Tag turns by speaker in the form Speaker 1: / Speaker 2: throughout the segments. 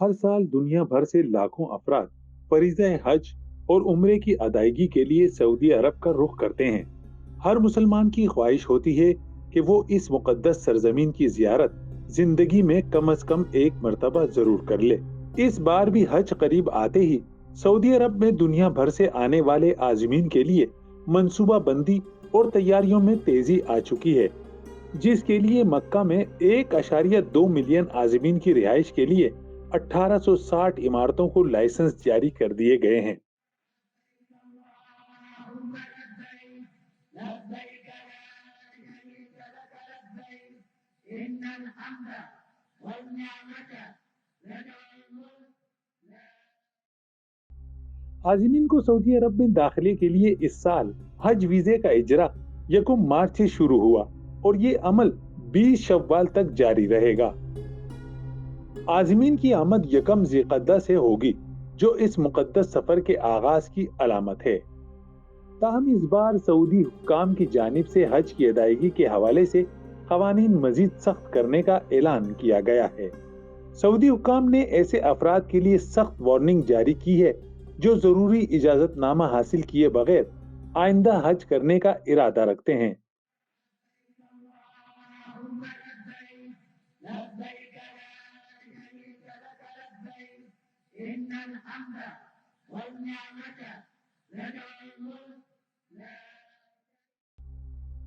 Speaker 1: हर साल दुनिया भर से लाखों अफराद फरीज़ा हज और उम्रे की अदायगी के लिए सऊदी अरब का रुख करते हैं। हर मुसलमान की ख्वाहिश होती है कि वो इस मुकद्दस सरजमीन की जियारत जिंदगी में कम से कम एक मर्तबा जरूर कर ले। इस बार भी हज करीब आते ही सऊदी अरब में दुनिया भर से आने वाले आज़मीन के लिए मंसूबा बंदी और तैयारियों में तेजी आ चुकी है, जिसके लिए मक्का में 1.2 मिलियन आज़मीन की रिहाइश के लिए 1860 इमारतों को लाइसेंस जारी कर दिए गए हैं। आज़मीन को सऊदी अरब में दाखिले के लिए इस साल हज वीजे का इजरा 1 मार्च से शुरू हुआ और ये अमल 20 शव्वाल तक जारी रहेगा। आज़मीन की आमद 1 ज़िलक़अदा से होगी, जो इस मुक़द्दस सफर के आगाज की अलामत है। ताहम इस बार सऊदी हुक्काम की जानिब से हज की अदायगी के हवाले से क़वानीन मजीद सख्त करने का ऐलान किया गया है। सऊदी हुक्काम ने ऐसे अफराद के लिए सख्त वार्निंग जारी की है जो जरूरी इजाजतनामा हासिल किए बगैर आइंदा हज करने का इरादा रखते हैं।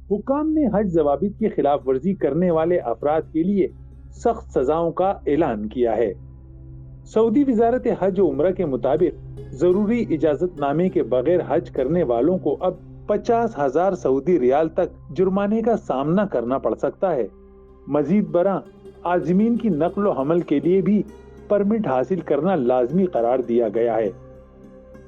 Speaker 1: हुक्काम ने हज ज़वाबित की खिलाफ वर्जी करने वाले अफराद के लिए सख्त सजाओं का ऐलान किया है। सऊदी वजारत हज और उम्रा के मुताबिक जरूरी इजाजतनामे के बगैर हज करने वालों को अब 50,000 सऊदी रियाल तक जुर्माने का सामना करना पड़ सकता है। मजीद बरा आज़मीन की नक्ल व हमल के लिए भी परमिट हासिल करना लाजमी करार दिया गया है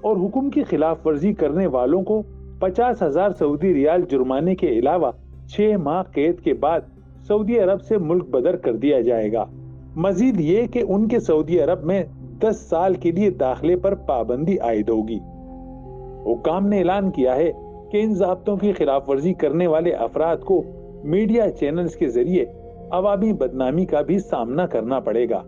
Speaker 1: और हुक्म की खिलाफ वर्जी करने वालों को 50,000 सऊदी रियाल जुर्माने के अलावा 6 माह कैद के बाद सऊदी अरब से मुल्क बदर कर दिया जाएगा। मजीद ये कि उनके सऊदी अरब में 10 साल के लिए दाखिले पर पाबंदी आयद होगी। हुक्काम ने ऐलान किया है कि इन ज़ाब्तों की खिलाफ वर्जी करने वाले अफराद को मीडिया चैनल्स के जरिए अवामी बदनामी का भी सामना करना पड़ेगा।